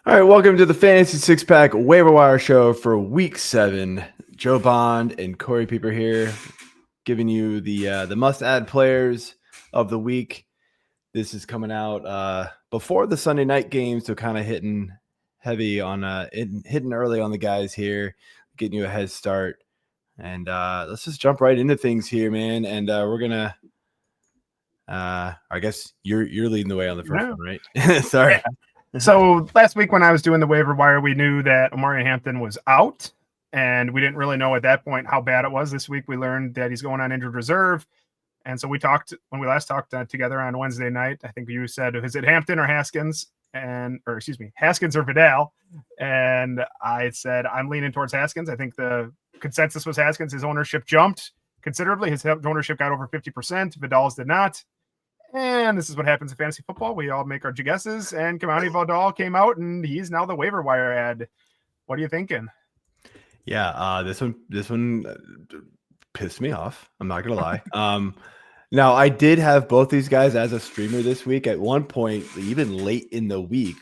All right, welcome to the Fantasy Six Pack Waiver Wire Show for Week 7. Joe Bond and Corey Pieper here, giving you the must-add players of the week. This is coming out before the Sunday night game, so kind of hitting heavy on hitting early on the guys here, getting you a head start. And let's just jump right into things here, man. And we're gonna. I guess you're leading the way on the first one, right? Sorry. Yeah. So last week when I was doing the waiver wire, we knew that Omari Hampton was out, and we didn't really know at that point how bad it was. This week we learned that he's going on injured reserve. And so we talked when we last talked together on Wednesday night. I think you said, is it Hampton or Haskins? Haskins or Vidal. And I said, I'm leaning towards Haskins. I think the consensus was Haskins. His ownership jumped considerably. His ownership got over 50%. Vidal's did not. And this is what happens in fantasy football. We all make our guesses, and Kimani Vidal came out, and he's now the waiver wire ad. What are you thinking? Yeah, this one pissed me off. I'm not gonna lie. Now I did have both these guys as a streamer this week. At one point, even late in the week,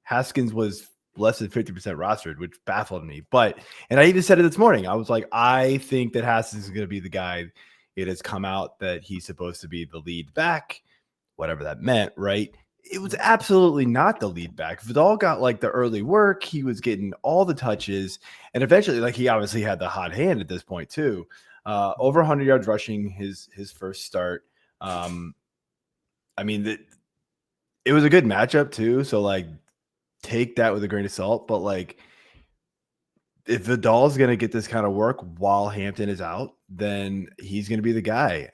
Haskins was less than 50% rostered, which baffled me. And I even said it this morning. I was like, I think that Haskins is going to be the guy. It has come out that he's supposed to be the lead back, whatever that meant, right? It was absolutely not the lead back. Vidal got like the early work. He was getting all the touches. And eventually, like, he obviously had the hot hand at this point too. Over 100 yards rushing his first start. I mean, it was a good matchup too. So like, take that with a grain of salt. But like, if Vidal's going to get this kind of work while Hampton is out, then he's going to be the guy.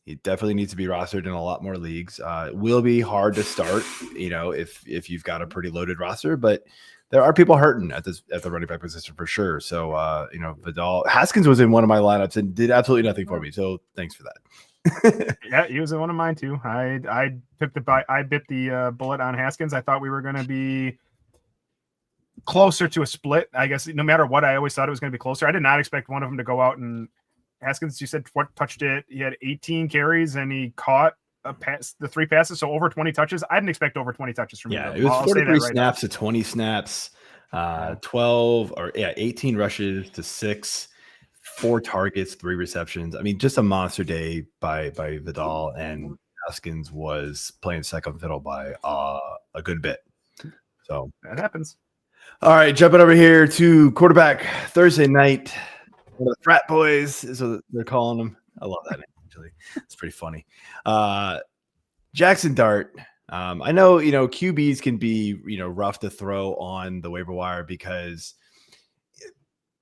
He definitely needs to be rostered in a lot more leagues. It will be hard to start, if you've got a pretty loaded roster, but there are people hurting at the running back position for sure. So, Vidal Haskins was in one of my lineups and did absolutely nothing for me. So thanks for that. Yeah, he was in one of mine too. I bit the bullet on Haskins. I thought we were going to be closer to a split. I guess no matter what, I always thought it was going to be closer. I did not expect one of them to go out, and Haskins, you said what touched it. He had 18 carries and he caught the 3 passes, so over 20 touches. I didn't expect over 20 touches from him. Yeah, it was 43 snaps to 20 snaps, 18 rushes to 6, 4 targets, 3 receptions. I mean, just a monster day by Vidal, and Haskins was playing second fiddle by a good bit. So that happens. All right, jumping over here to quarterback Thursday night. One of the frat boys is what they're calling him. I love that name, actually. It's pretty funny. Jaxon Dart. I know, QBs can be, rough to throw on the waiver wire because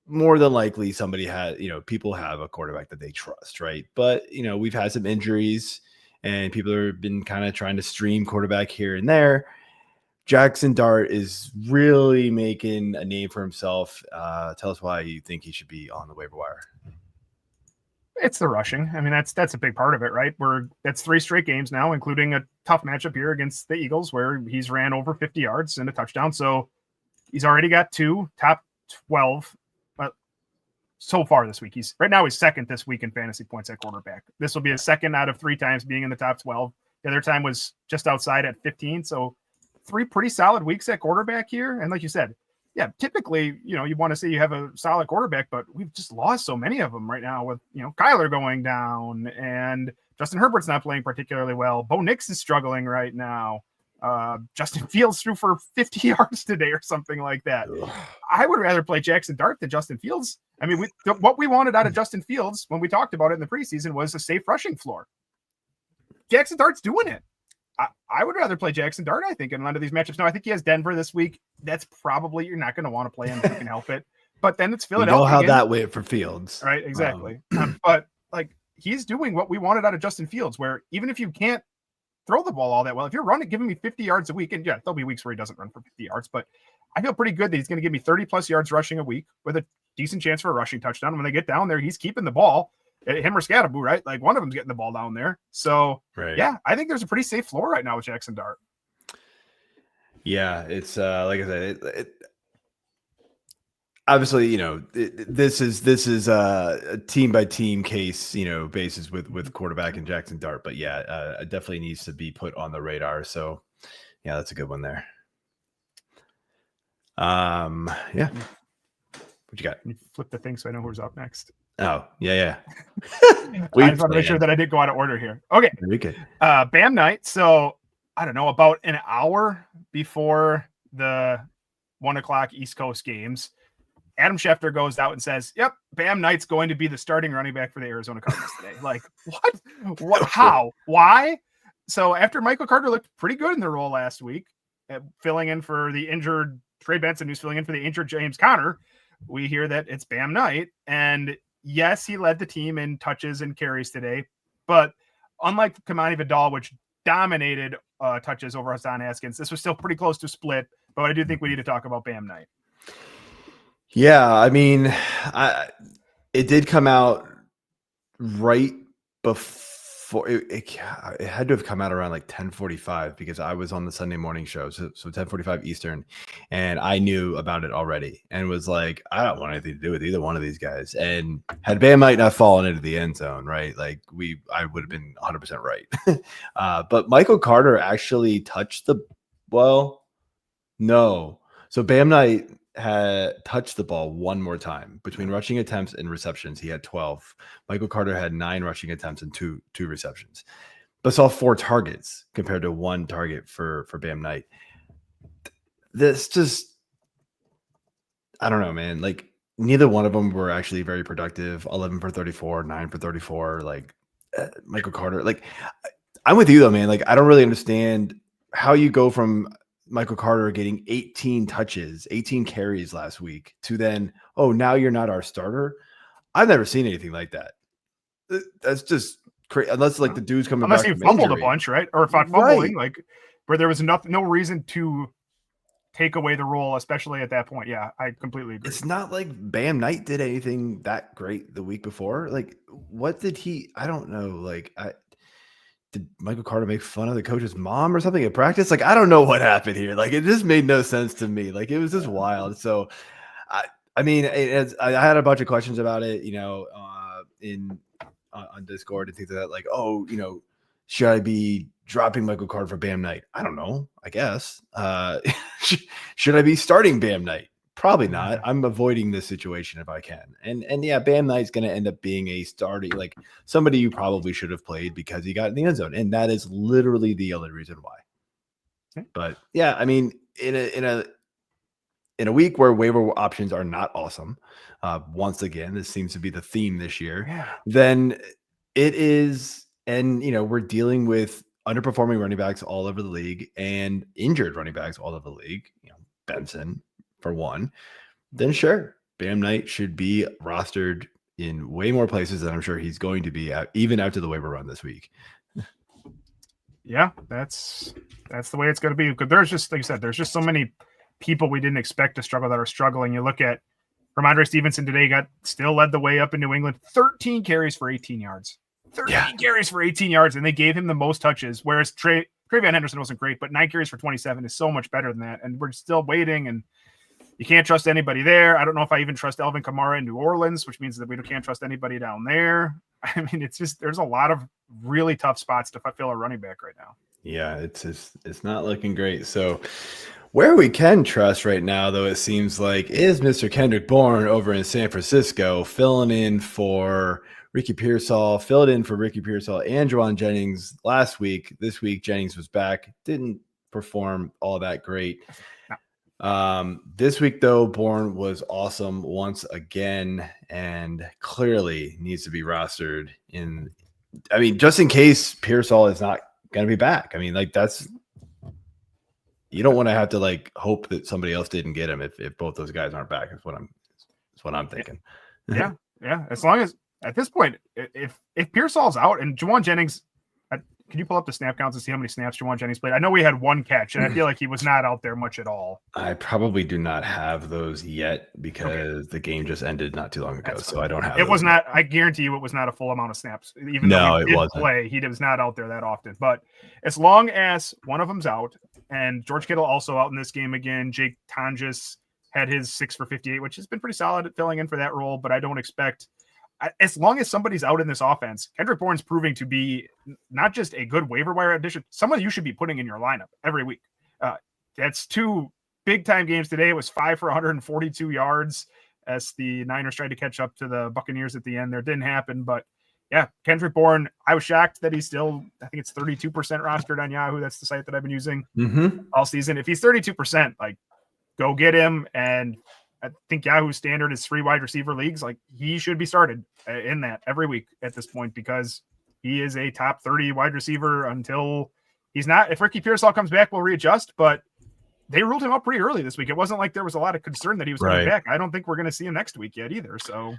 more than likely somebody had, people have a quarterback that they trust, right? But, we've had some injuries and people have been kind of trying to stream quarterback here and there. Jaxon Dart is really making a name for himself. Tell us why you think he should be on the waiver wire. It's the rushing. I mean, that's a big part of it, right? That's 3 straight games now, including a tough matchup here against the Eagles, where he's ran over 50 yards and a touchdown. So he's already got 2 top 12 so far this week. He's second this week in fantasy points at quarterback. This will be his second out of 3 times being in the top 12. The other time was just outside at 15. So 3 pretty solid weeks at quarterback here. And like you said, yeah, typically, you want to say you have a solid quarterback, but we've just lost so many of them right now with, Kyler going down and Justin Herbert's not playing particularly well. Bo Nix is struggling right now. Justin Fields threw for 50 yards today or something like that. Ugh. I would rather play Jaxon Dart than Justin Fields. I mean, what we wanted out of Justin Fields when we talked about it in the preseason was a safe rushing floor. Jaxon Dart's doing it. I would rather play Jaxon Dart, I think, in a lot of these matchups. Now, I think he has Denver this week. That's probably, you're not going to want to play him if you can help it. But then it's Philadelphia. You know how that went for Fields. Right, exactly. But, he's doing what we wanted out of Justin Fields, where even if you can't throw the ball all that well, if you're giving me 50 yards a week, and yeah, there'll be weeks where he doesn't run for 50 yards, but I feel pretty good that he's going to give me 30-plus yards rushing a week with a decent chance for a rushing touchdown. When they get down there, he's keeping the ball. Him or Scatterboo, right? Like one of them's getting the ball down there. So, right. Yeah, I think there's a pretty safe floor right now with Jaxon Dart. Yeah, it's like I said, obviously, this is a team by team case, basis with quarterback and Jaxon Dart. But yeah, it definitely needs to be put on the radar. So, yeah, that's a good one there. Yeah. What you got? You flip the thing so I know who's up next. Oh, yeah. I just want to make sure that I did go out of order here. Okay. Very good. Bam night. So I don't know, about an hour before the 1:00 East Coast games, Adam Schefter goes out and says, "Yep, Bam Knight's going to be the starting running back for the Arizona Cardinals today." Like, what? How? Why? So after Michael Carter looked pretty good in the role last week, filling in for the injured Trey Benson, who's filling in for the injured James Conner, we hear that it's Bam Knight. And yes, he led the team in touches and carries today, but unlike Kimani Vidal, which dominated touches over Hassan Haskins, this was still pretty close to split. But I do think we need to talk about Bam Knight. Yeah, I mean, it did come out right before it had to have come out around like 10:45 because I was on the Sunday morning show, so 10:45 Eastern, and I knew about it already and was like, I don't want anything to do with either one of these guys. And had Bam Knight not fallen into the end zone, right? Like I would have been 100% right. But Michael Carter actually touched no. So Bam Knight had touched the ball one more time between rushing attempts and receptions. He had 12. Michael Carter had 9 rushing attempts and two receptions, but saw 4 targets compared to 1 target for Bam Knight. This just, I don't know, man. Like neither one of them were actually very productive. 11 for 34, 9 for 34. Like Michael Carter, like I'm with you though, man. Like I don't really understand how you go from Michael Carter getting 18 touches, 18 carries last week to then, oh, now you're not our starter. I've never seen anything like that. That's just crazy. Unless like the dude's coming unless back. Unless he fumbled a bunch, right? Or if not fumbling, like where there was no reason to take away the role, especially at that point. Yeah, I completely agree. It's not like Bam Knight did anything that great the week before. Like, what did he? I don't know. Like, did Michael Carter make fun of the coach's mom or something at practice? Like, I don't know what happened here. Like, it just made no sense to me. Like, it was just wild. So, I mean, I had a bunch of questions about it, you know, on Discord and things like that. Like, oh, you know, should I be dropping Michael Carter for Bam Knight? I don't know. I guess. Should I be starting Bam Knight? Probably not. I'm avoiding this situation if I can. And yeah, Bam Knight's going to end up being a starter, like somebody you probably should have played because he got in the end zone. And that is literally the only reason why. Okay. But yeah, I mean, in a week where waiver options are not awesome, once again, this seems to be the theme this year, then it is, and you know, we're dealing with underperforming running backs all over the league and injured running backs all over the league, you know, Benson for one, then sure, Bam Knight should be rostered in way more places than I'm sure he's going to be at, even after the waiver run this week. Yeah, that's the way it's going to be. Because there's just, like you said, there's just so many people we didn't expect to struggle that are struggling. You look at Ramondre Stevenson today, still led the way up in New England, 13 carries for 18 yards. 13 carries for 18 yards, and they gave him the most touches, whereas Trey Van Henderson wasn't great, but 9 carries for 27 is so much better than that, and we're still waiting, and you can't trust anybody there. I don't know if I even trust Alvin Kamara in New Orleans, which means that we can't trust anybody down there. I mean, it's just, there's a lot of really tough spots to fill a running back right now. Yeah, it's not looking great. So where we can trust right now, though, it seems like, is Mr. Kendrick Bourne over in San Francisco, filling in for Ricky Pearsall, filled in for Ricky Pearsall and Juwan Jennings last week. This week, Jennings was back, didn't perform all that great. This week, though, Bourne was awesome once again and clearly needs to be rostered in. I mean, just in case Pearsall is not going to be back. I mean, like you don't want to have to like hope that somebody else didn't get him if both those guys aren't back. That's what I'm thinking. Yeah. As long as at this point, if Pearsall's out and Juwan Jennings, can you pull up the snap counts and see how many snaps Juwan Jennings played? I know we had 1 catch, and I feel like he was not out there much at all. I probably do not have those yet because the game just ended not too long ago, so I don't have. It was not. I guarantee you, it was not a full amount of snaps. Even though he did play, he was not out there that often. But as long as one of them's out, and George Kittle also out in this game again, Jake Tonjes had his 6 for 58, which has been pretty solid at filling in for that role. But I don't expect. As long as somebody's out in this offense, Kendrick Bourne's proving to be not just a good waiver wire addition, someone you should be putting in your lineup every week. That's too big time games today. It was 5 for 142 yards as the Niners tried to catch up to the Buccaneers at the end. There didn't happen, but yeah, Kendrick Bourne, I was shocked that he's still, I think it's 32% rostered on Yahoo. That's the site that I've been using all season. If he's 32%, like, go get him. And I think Yahoo standard is 3 wide receiver leagues. Like, he should be started in that every week at this point, because he is a top 30 wide receiver until he's not. If Ricky Pearsall comes back, we'll readjust, but they ruled him up pretty early this week. It wasn't like there was a lot of concern that he was coming back. I don't think we're going to see him next week yet either. So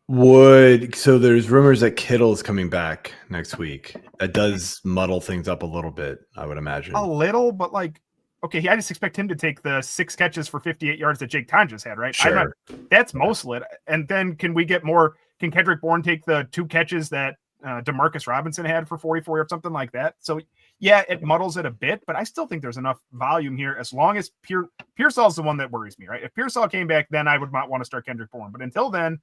there's rumors that Kittle's coming back next week. That does muddle things up a little bit, I would imagine. A little, but like, okay, I just expect him to take the 6 catches for 58 yards that Jake Tonjes had, right? Sure. That's most lit. And then can we get more? Can Kendrick Bourne take the 2 catches that Demarcus Robinson had for 44 or something like that? So yeah, it muddles it a bit, but I still think there's enough volume here as long as Pearsall's the one that worries me, right? If Pearsall came back, then I would not want to start Kendrick Bourne. But until then,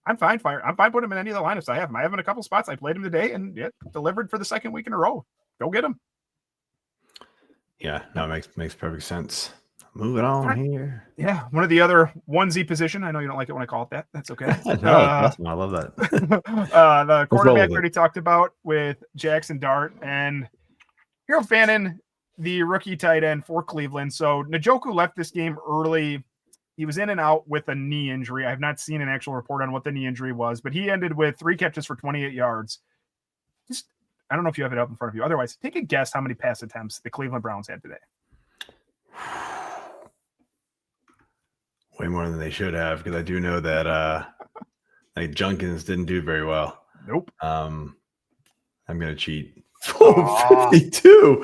I'm fine putting him in any of the lineups I have him. I have him in a couple spots. I played him today and delivered for the second week in a row. Go get him. Yeah, no, it makes perfect sense. Moving on here. Yeah, one of the other onesie position. I know you don't like it when I call it that. That's okay. No, awesome. I love that. The quarterback already talked about with Jaxon Dart and Harold Fannin, the rookie tight end for Cleveland. So Njoku left this game early. He was in and out with a knee injury. I have not seen an actual report on what the knee injury was, but he ended with 3 catches for 28 yards. I don't know if you have it up in front of you. Otherwise, take a guess how many pass attempts the Cleveland Browns had today. Way more than they should have, because I do know that like Junkins didn't do very well. Nope. I'm gonna cheat. 52.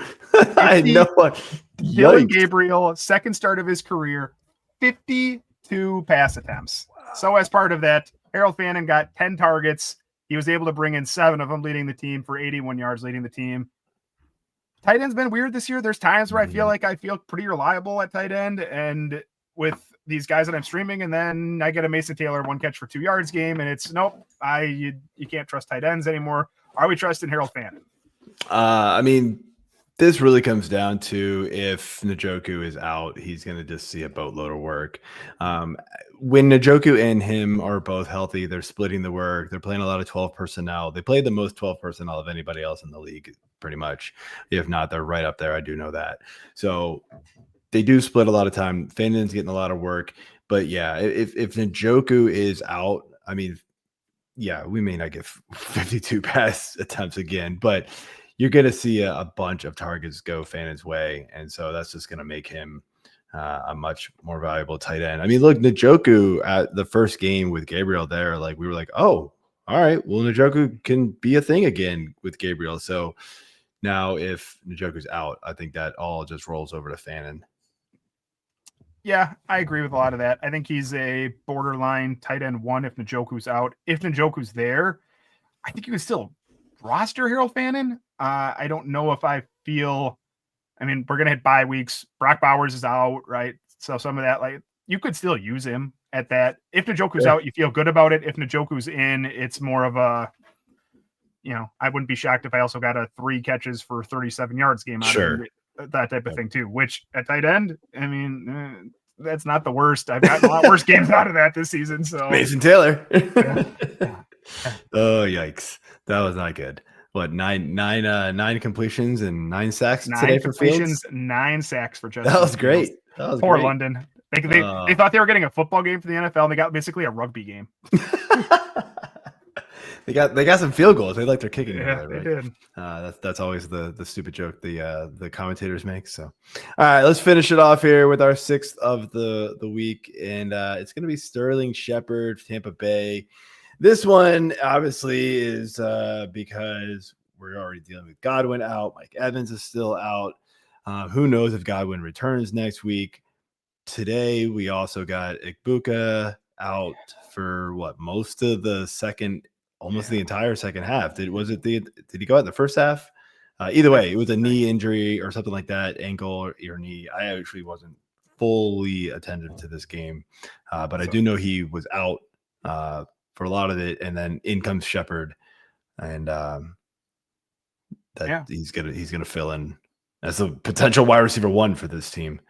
I know what. Dylan Gabriel, second start of his career, 52 pass attempts. Wow. So as part of that, Harold Fannin got 10 targets. He was able to bring in 7 of them, leading the team for 81 yards, leading the team. Tight end's been weird this year. There's times where I feel pretty reliable at tight end, and with these guys that I'm streaming, and then I get a Mason Taylor 1 catch for 2 yards game, and it's nope. You can't trust tight ends anymore. Are we trusting Harold Fannin? I mean, this really comes down to if Njoku is out, he's going to just see a boatload of work. When Njoku and him are both healthy, they're splitting the work. They're playing a lot of 12 personnel. They play the most 12 personnel of anybody else in the league, pretty much. If not, they're right up there. I do know that. So they do split a lot of time. Fannin's getting a lot of work. But yeah, if Njoku is out, I mean, yeah, we may not get 52 pass attempts again, but you're going to see a bunch of targets go Fannin's way. And so that's just going to make him a much more valuable tight end. I mean, look, Njoku at the first game with Gabriel there, like we were like, oh, all right, well, Njoku can be a thing again with Gabriel. So now if Njoku's out, I think that all just rolls over to Fannin. Yeah, I agree with a lot of that. I think he's a borderline tight end 1 if Njoku's out. If Njoku's there, I think you can still roster Harold Fannin. I don't know if I feel, I mean, we're going to hit bye weeks. Brock Bowers is out, right? So some of that, like, you could still use him at that. If Njoku's out, you feel good about it. If Njoku's in, it's more of a, I wouldn't be shocked if I also got a 3 catches for 37 yards game out of him, that type of thing too, which at tight end, I mean, that's not the worst. I've gotten a lot worse games out of that this season. So Mason Taylor. Oh, yikes. That was not good. What, nine completions and 9 sacks today for Fields? 9 sacks for Justin. That was great. That was Poor great. London. They thought they were getting a football game for the NFL, and they got basically a rugby game. They got some field goals. They like their kicking. Yeah, right? They did. That's always the stupid joke the commentators make. So, all right, let's finish it off here with our 6th of the week, and it's going to be Sterling Shepard, Tampa Bay. This one obviously is because we're already dealing with Godwin out. Mike Evans is still out. Who knows if Godwin returns next week? Today we also got Ikbuka out for most of the second, almost the entire second half. Did he go out in the first half? Either way, it was a knee injury or something like that, ankle or knee. I actually wasn't fully attentive to this game, but I do know he was out for a lot of it, and then in comes Shepard, and he's gonna fill in as a potential wide receiver 1 for this team.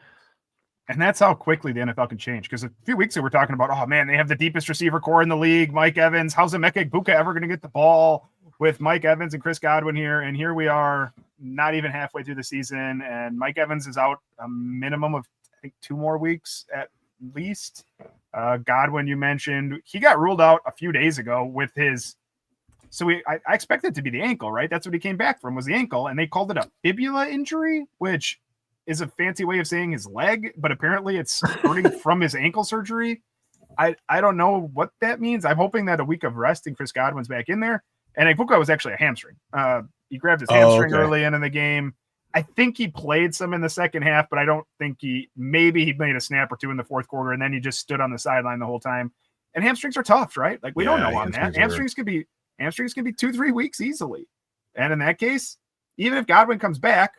And that's how quickly the NFL can change. Because a few weeks ago, we're talking about, oh man, they have the deepest receiver core in the league. Mike Evans, how's Emeka Egbuka ever going to get the ball with Mike Evans and Chris Godwin here? And here we are, not even halfway through the season, and Mike Evans is out a minimum of, I think, 2 more weeks at least. Godwin, you mentioned, he got ruled out a few days ago with his. So I expected it to be the ankle, right? That's what he came back from, was the ankle, and they called it a fibula injury, which is a fancy way of saying his leg, but apparently it's hurting from his ankle surgery. I don't know what that means. I'm hoping that a week of rest and Chris Godwin's back in there. And Egbuka was actually a hamstring. He grabbed his hamstring early in the game. I think he played some in the second half, but I don't think maybe he made a snap or 2 in the fourth quarter, and then he just stood on the sideline the whole time. And hamstrings are tough, right? Like, we don't know on that. Hamstrings can be 2-3 weeks easily. And in that case, even if Godwin comes back,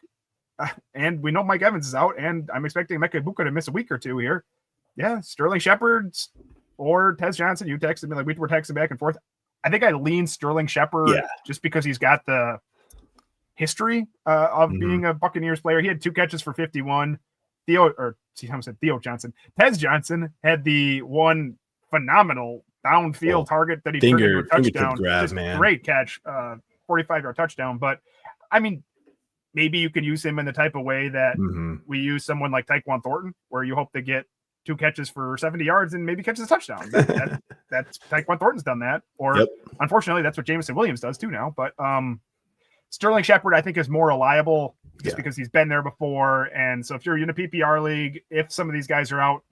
and we know Mike Evans is out, and I'm expecting Emeka Egbuka to miss a week or 2 here. Yeah, Sterling Shepard or Tez Johnson. You texted me, like, we were texting back and forth. I think I lean Sterling Shepard just because he's got the history of being a Buccaneers player. He had 2 catches for 51. Theo Johnson. Tez Johnson had the one phenomenal downfield target that he turned into a touchdown. Great catch, 45-yard touchdown. But I mean, maybe you can use him in the type of way that we use someone like Tyquan Thornton, where you hope to get 2 catches for 70 yards and maybe catches a touchdown. That's Tyquan Thornton's done that. Or unfortunately, that's what Jameson Williams does too now. But Sterling Shepard, I think, is more reliable just because he's been there before. And so if you're in a PPR league, if some of these guys are out,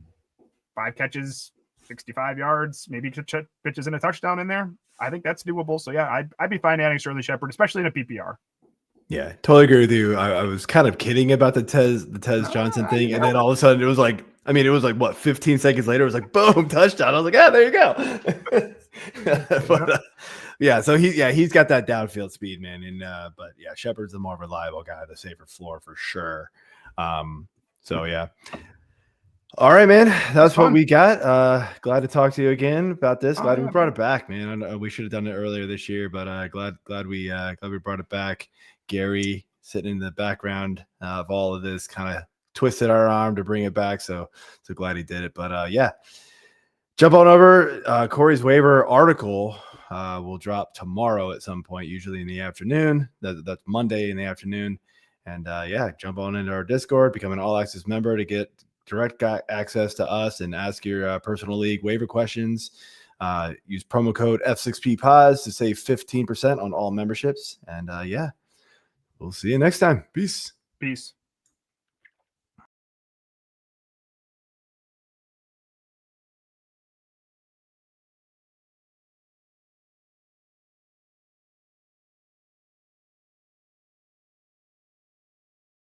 5 catches, 65 yards, maybe pitches in a touchdown in there, I think that's doable. So yeah, I'd be fine adding Sterling Shepard, especially in a PPR. Yeah, totally agree with you. I was kind of kidding about the Tez Johnson thing, and then all of a sudden it was like, what, 15 seconds later, it was like, boom, touchdown. I was like, there you go. But so he's got that downfield speed, man. And but yeah, Shepard's the more reliable guy, the safer floor for sure. So yeah. All right, man. That's what we got. Glad to talk to you again about this. Glad we brought it back, man. We should have done it earlier this year, but glad we brought it back. Gary sitting in the background of all of this kind of twisted our arm to bring it back. So glad he did it. But jump on over. Corey's waiver article will drop tomorrow at some point, usually in the afternoon. That's Monday in the afternoon. And jump on into our Discord, become an all access member to get direct access to us and ask your personal league waiver questions. Use promo code F6PPODS to save 15% on all memberships. And we'll see you next time. Peace.